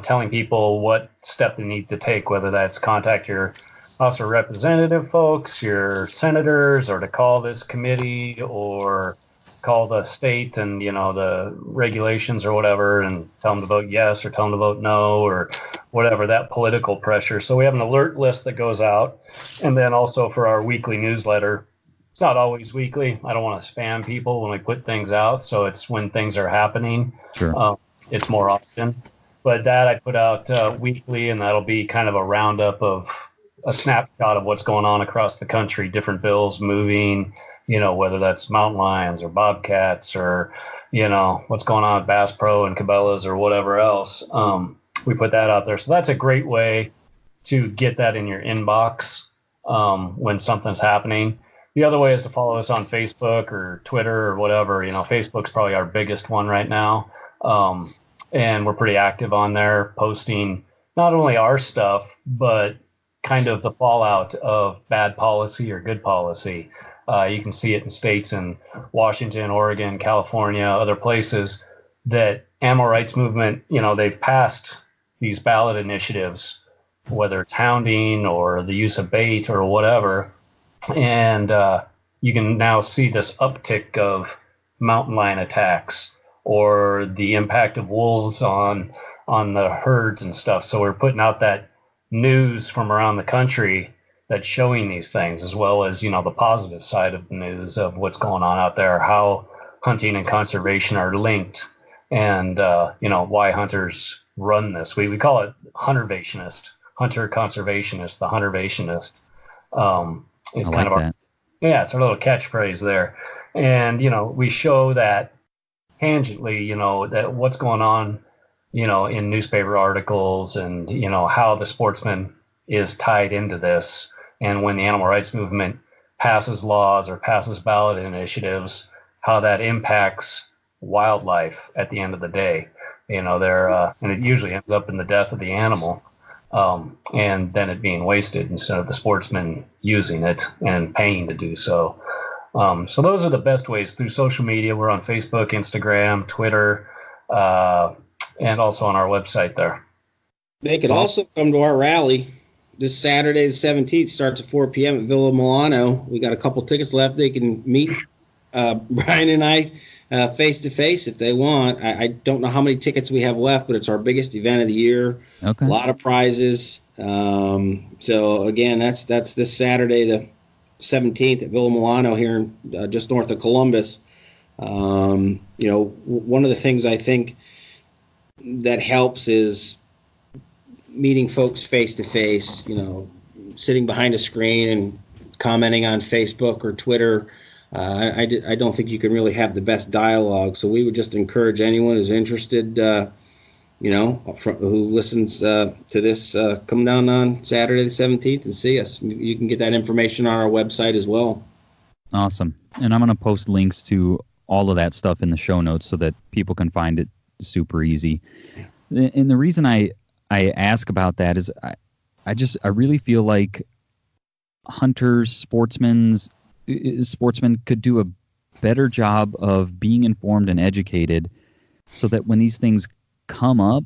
telling people what step they need to take, whether that's contact your House of Representative folks, your senators, or to call this committee or call the state and, the regulations or whatever and tell them to vote yes or tell them to vote no or whatever, that political pressure. So we have an alert list that goes out. And then also for our weekly newsletter, it's not always weekly. I don't want to spam people when we put things out. So it's when things are happening. Sure. It's more often. But that I put out weekly, and that'll be kind of a roundup of a snapshot of what's going on across the country, different bills moving, whether that's mountain lions or bobcats or, what's going on with Bass Pro and Cabela's or whatever else. We put that out there. So that's a great way to get that in your inbox when something's happening. The other way is to follow us on Facebook or Twitter or whatever. Facebook's probably our biggest one right now. And we're pretty active on there, posting not only our stuff, but kind of the fallout of bad policy or good policy. You can see it in states in Washington, Oregon, California, other places that animal rights movement, they've passed these ballot initiatives, whether it's hounding or the use of bait or whatever. And you can now see this uptick of mountain lion attacks or the impact of wolves on the herds and stuff. So we're putting out that news from around the country that's showing these things, as well as, the positive side of the news of what's going on out there, how hunting and conservation are linked, and, why hunters run this. We call it hunter-vationist, hunter-conservationist, the hunter-vationist. It's kind of our, it's our little catchphrase there. And, we show that tangentially, that what's going on, in newspaper articles and, how the Sportsman is tied into this. And when the animal rights movement passes laws or passes ballot initiatives, how that impacts wildlife at the end of the day. And it usually ends up in the death of the animal, and then it being wasted instead of the sportsman using it and paying to do so. So those are the best ways through social media. We're on Facebook, Instagram, Twitter, and also on our website there. They could also come to our rally this Saturday, the 17th, starts at 4 p.m. at Villa Milano. We got a couple tickets left. They can meet Brian and I face-to-face if they want. I don't know how many tickets we have left, but it's our biggest event of the year. Okay. A lot of prizes. So, again, that's this Saturday, the 17th at Villa Milano here just north of Columbus. One of the things I think that helps is meeting folks face-to-face, sitting behind a screen and commenting on Facebook or Twitter. I don't think you can really have the best dialogue. So we would just encourage anyone who's interested, who listens to this, come down on Saturday the 17th and see us. You can get that information on our website as well. Awesome. And I'm going to post links to all of that stuff in the show notes so that people can find it super easy. And the reason I ask about that is I really feel like hunters, sportsmen could do a better job of being informed and educated so that when these things come up,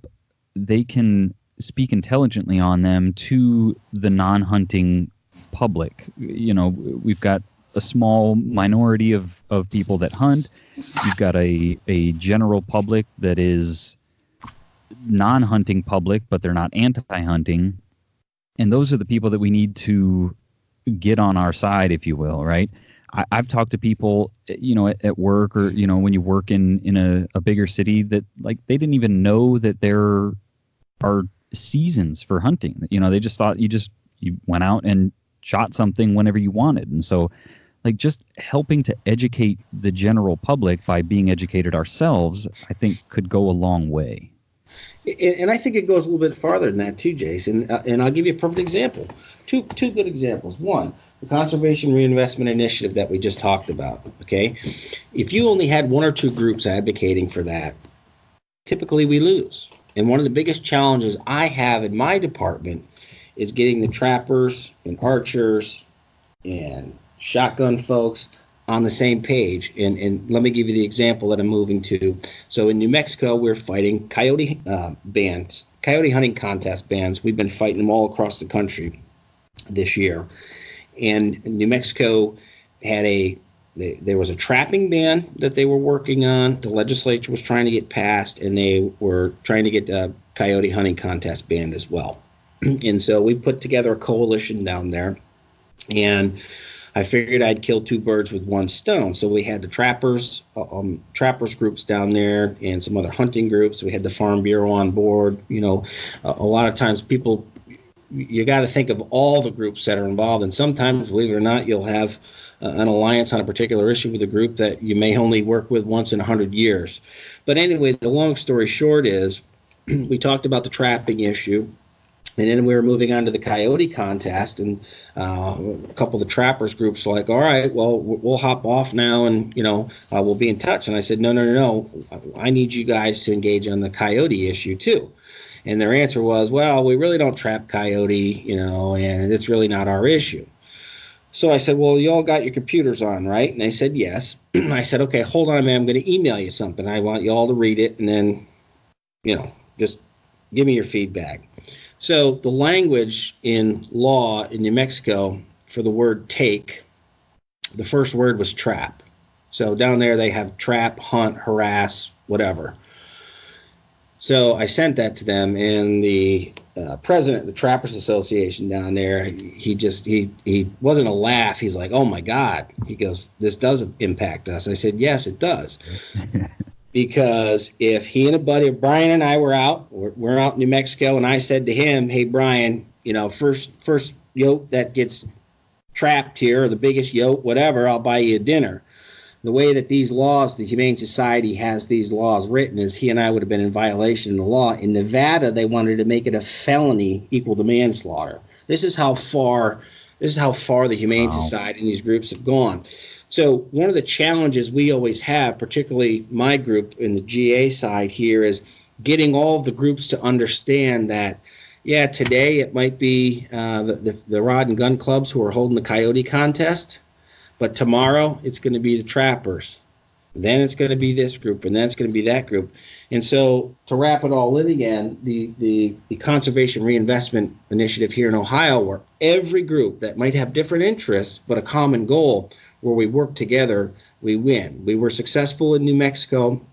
they can speak intelligently on them to the non-hunting public. We've got a small minority of people that hunt. You've got a general public that is non-hunting public, but they're not anti-hunting. And those are the people that we need to get on our side, if you will, right? I've talked to people, at work or, when you work in a bigger city that like they didn't even know that there are seasons for hunting. They just thought you went out and shot something whenever you wanted. And so like just helping to educate the general public by being educated ourselves, I think could go a long way. And I think it goes a little bit farther than that too, Jason. And I'll give you a perfect example. Two good examples. One, the Conservation Reinvestment Initiative that we just talked about. Okay, if you only had one or two groups advocating for that, typically we lose. And one of the biggest challenges I have in my department is getting the trappers and archers and shotgun folks on the same page. And let me give you the example that I'm moving to. So in New Mexico, we're fighting coyote hunting contest bans. We've been fighting them all across the country this year. And New Mexico had there was a trapping ban that they were working on. The legislature was trying to get passed, and they were trying to get a coyote hunting contest banned as well. And so we put together a coalition down there, and I figured I'd kill two birds with one stone. So we had the trappers groups down there and some other hunting groups. We had the Farm Bureau on board. A lot of times you got to think of all the groups that are involved. And sometimes, believe it or not, you'll have an alliance on a particular issue with a group that you may only work with once in 100 years. But anyway, the long story short is we talked about the trapping issue. And then we were moving on to the coyote contest, and a couple of the trappers groups were like, all right, well, we'll hop off now, and, we'll be in touch. And I said, no. I need you guys to engage on the coyote issue, too. And their answer was, well, we really don't trap coyote, and it's really not our issue. So I said, well, you all got your computers on, right? And they said, yes. I said, okay, hold on, man. I'm going to email you something. I want you all to read it, and then, just give me your feedback. So the language in law in New Mexico for the word take, the first word was trap. So down there they have trap, hunt, harass, whatever. So I sent that to them, and the president of the Trappers Association down there, he wasn't a laugh. He's like, oh, my God. He goes, this does impact us. I said, yes, it does. Because if he and a buddy, Brian and I were out, we're out in New Mexico, and I said to him, hey, Brian, first yoke that gets trapped here, or the biggest yoke, whatever, I'll buy you a dinner. the way that these laws, the Humane Society has these laws written, is he and I would have been in violation of the law. In Nevada, they wanted to make it a felony equal to manslaughter. This is how far the Humane Society and these groups have gone. So one of the challenges we always have, particularly my group in the GA side here, is getting all of the groups to understand that, yeah, today it might be the rod and gun clubs who are holding the coyote contest, but tomorrow it's going to be the trappers. Then it's going to be this group, and then it's going to be that group. And so to wrap it all in again, the Conservation Reinvestment Initiative here in Ohio, where every group that might have different interests but a common goal, where we work together, we win. We were successful in New Mexico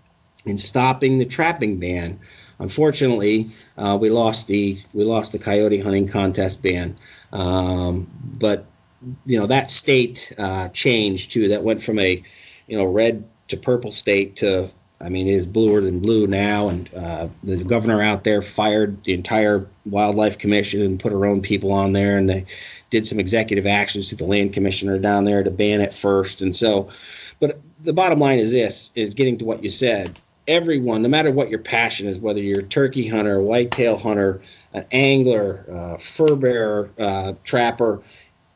in stopping the trapping ban. Unfortunately, we lost the coyote hunting contest ban, but that state changed too. That went from a red to purple state to, it is bluer than blue now. And the governor out there fired the entire Wildlife Commission and put her own people on there, and they did some executive actions to the land commissioner down there to ban it first. And so, but the bottom line is getting to what you said. Everyone, no matter what your passion is, whether you're a turkey hunter, whitetail hunter, an angler, fur bearer, trapper,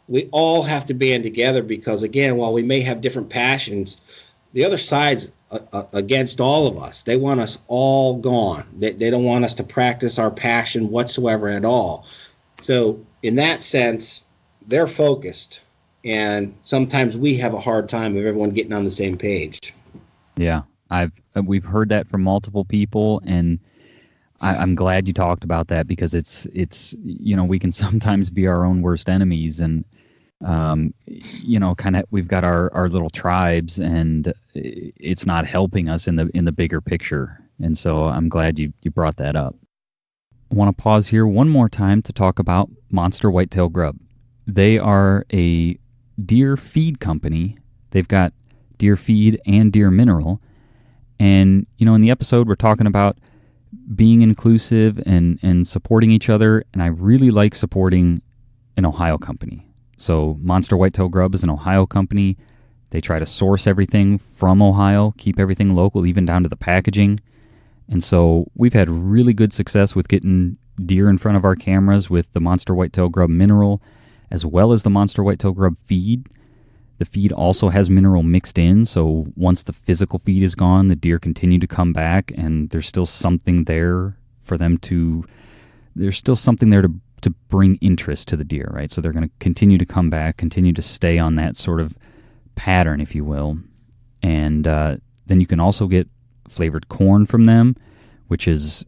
we all have to band together, because, again, while we may have different passions, the other side's against all of us. They want us all gone. They don't want us to practice our passion whatsoever at all. So in that sense, they're focused, and sometimes we have a hard time of everyone getting on the same page. Yeah. We've heard that from multiple people, and I'm glad you talked about that, because it's we can sometimes be our own worst enemies, and kind of we've got our little tribes, and it's not helping us in the bigger picture. And so I'm glad you brought that up. I want to pause here one more time to talk about Monster Whitetail Grub. They are a deer feed company. They've got deer feed and deer mineral. And, in the episode, we're talking about being inclusive and supporting each other. And I really like supporting an Ohio company. So Monster Whitetail Grub is an Ohio company. They try to source everything from Ohio, keep everything local, even down to the packaging. And so we've had really good success with getting deer in front of our cameras with the Monster Whitetail Grub mineral, as well as the Monster Whitetail Grub feed. The feed also has mineral mixed in, so once the physical feed is gone, the deer continue to come back, and there's still something there for them to, there's still something there to bring interest to the deer, right? So they're going to continue to come back, continue to stay on that sort of pattern, if you will. And then you can also get flavored corn from them, which is,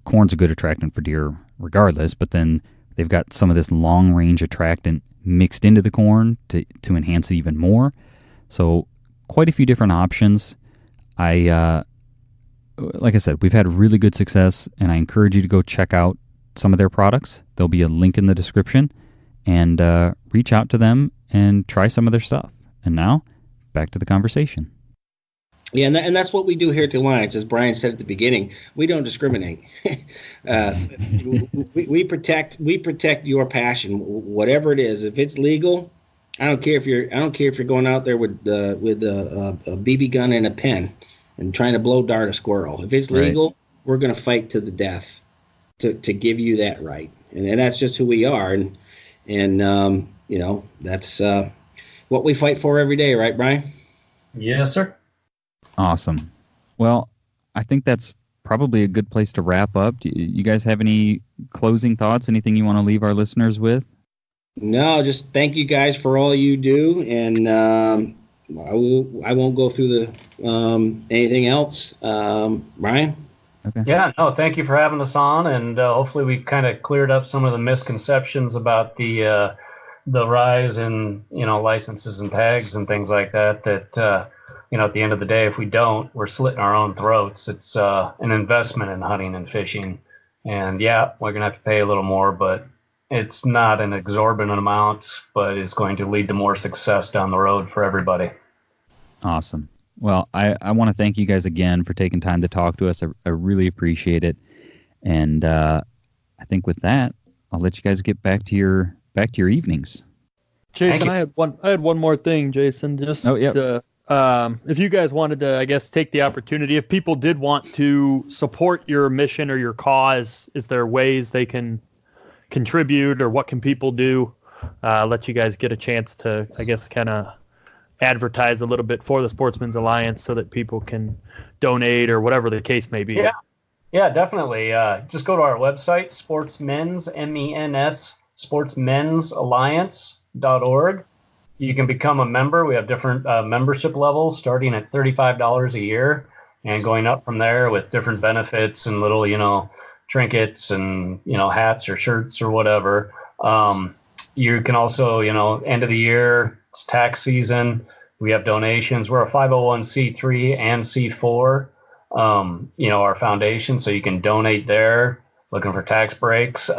corn's a good attractant for deer regardless, but then they've got some of this long-range attractant mixed into the corn to enhance it even more. So quite a few different options. Like I said, we've had really good success, and I encourage you to go check out some of their products. There'll be a link in the description, and reach out to them and try some of their stuff. And now, back to the conversation. Yeah, and that's what we do here at the Alliance. As Brian said at the beginning, we don't discriminate. we protect your passion, whatever it is. If it's legal, I don't care if you're going out there with a BB gun and a pen and trying to blow dart a squirrel. If it's legal, right, we're going to fight to the death to give you that right, and that's just who we are. And that's what we fight for every day, right, Brian? Yes, sir. Awesome. Well, I think that's probably a good place to wrap up. Do you guys have any closing thoughts? Anything you want to leave our listeners with? No, just thank you guys for all you do, and I won't go through anything else. Brian? Okay. Yeah, no, thank you for having us on, and hopefully we kind of cleared up some of the misconceptions about the rise in licenses and tags and things like that. At the end of the day, if we don't, we're slitting our own throats. It's an investment in hunting and fishing. And yeah, we're going to have to pay a little more, but it's not an exorbitant amount, but it's going to lead to more success down the road for everybody. Awesome. Well, I want to thank you guys again for taking time to talk to us. I really appreciate it. And I think with that, I'll let you guys get back to your evenings. Jason, I had one more thing, Jason. Just if you guys wanted to, I guess, take the opportunity, if people did want to support your mission or your cause, is there ways they can contribute, or what can people do? Let you guys get a chance to, I guess, kind of advertise a little bit for the Sportsmen's Alliance so that people can donate or whatever the case may be. Yeah, definitely. Just go to our website, Sportsmen's, MENS, sportsmensalliance.org. You can become a member. We have different membership levels starting at $35 a year and going up from there with different benefits and little, trinkets and, hats or shirts or whatever. You can also, end of the year, it's tax season. We have donations. We're a 501c3 and C4, our foundation. So you can donate there, looking for tax breaks. Those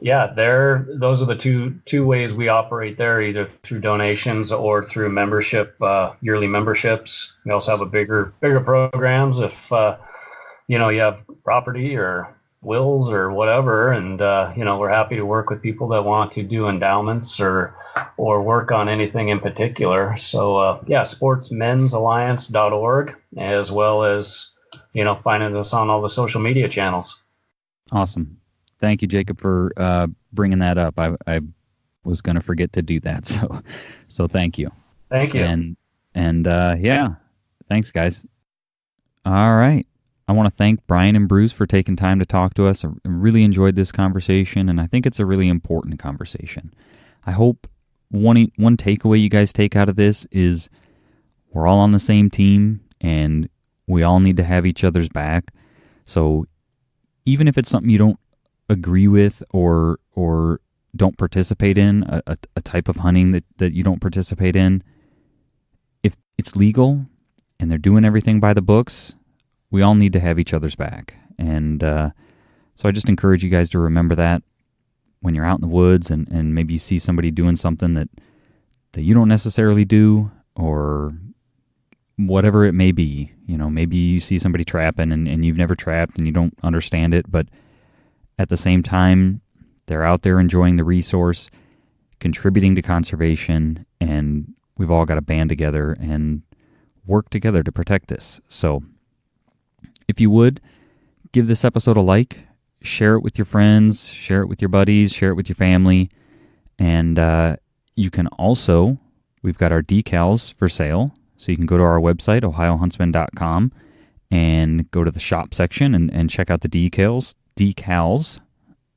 are the two ways we operate there, either through donations or through membership, yearly memberships. We also have bigger programs if you have property or wills or whatever, and we're happy to work with people that want to do endowments or work on anything in particular. So sportsmensalliance.org, as well as finding us on all the social media channels. Awesome. Thank you, Jacob, for bringing that up. I was going to forget to do that, so thank you. Thank you. And thanks, guys. All right. I want to thank Brian and Bruce for taking time to talk to us. I really enjoyed this conversation, and I think it's a really important conversation. I hope one takeaway you guys take out of this is we're all on the same team, and we all need to have each other's back. So even if it's something you don't agree with or don't participate in, a type of hunting that you don't participate in, if it's legal and they're doing everything by the books, we all need to have each other's back. And so I just encourage you guys to remember that when you're out in the woods and maybe you see somebody doing something that you don't necessarily do, or whatever it may be. Maybe you see somebody trapping and you've never trapped and you don't understand it, but at the same time, they're out there enjoying the resource, contributing to conservation, and we've all got to band together and work together to protect this. So if you would, give this episode a like, share it with your friends, share it with your buddies, share it with your family, and you can also, we've got our decals for sale, so you can go to our website, ohiohuntsman.com, and go to the shop section and check out the decals,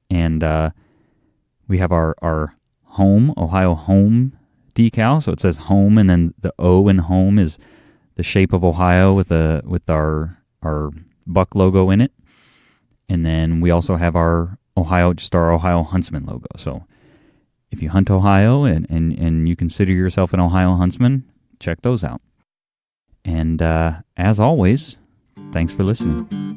and we have our home, Ohio home decal, so it says home, and then the O in home is the shape of Ohio with our buck logo in it, and then we also have our Ohio Huntsman logo. So if you hunt Ohio and you consider yourself an Ohio huntsman, check those out. And as always, thanks for listening.